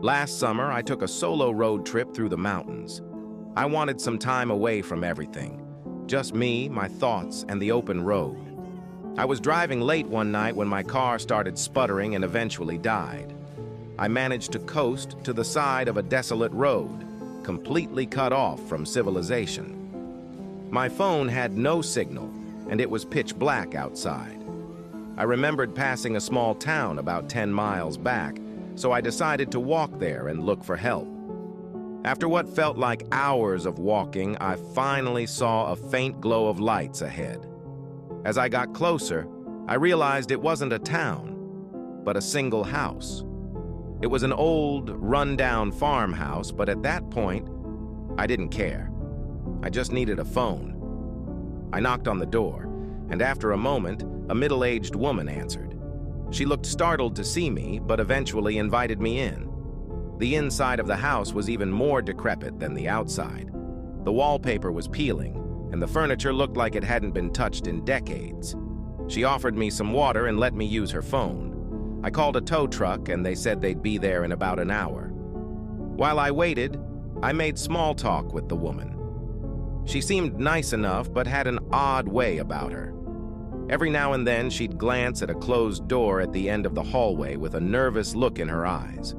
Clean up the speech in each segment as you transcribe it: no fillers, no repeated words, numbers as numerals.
Last summer, I took a solo road trip through the mountains. I wanted some time away from everything. Just me, my thoughts, and the open road. I was driving late one night when my car started sputtering and eventually died. I managed to coast to the side of a desolate road, completely cut off from civilization. My phone had no signal, and it was pitch black outside. I remembered passing a small town about 10 miles back, so I decided to walk there and look for help. After what felt like hours of walking, I finally saw a faint glow of lights ahead. As I got closer, I realized it wasn't a town, but a single house. It was an old, run-down farmhouse, but at that point, I didn't care. I just needed a phone. I knocked on the door, and after a moment, a middle-aged woman answered. She looked startled to see me, but eventually invited me in. The inside of the house was even more decrepit than the outside. The wallpaper was peeling, and the furniture looked like it hadn't been touched in decades. She offered me some water and let me use her phone. I called a tow truck, and they said they'd be there in about an hour. While I waited, I made small talk with the woman. She seemed nice enough, but had an odd way about her. Every now and then, she'd glance at a closed door at the end of the hallway with a nervous look in her eyes.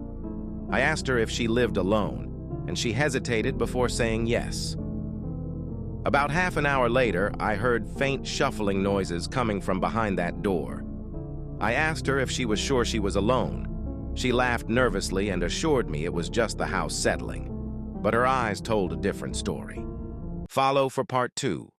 I asked her if she lived alone, and she hesitated before saying yes. About half an hour later, I heard faint shuffling noises coming from behind that door. I asked her if she was sure she was alone. She laughed nervously and assured me it was just the house settling, but her eyes told a different story. Follow for part 2.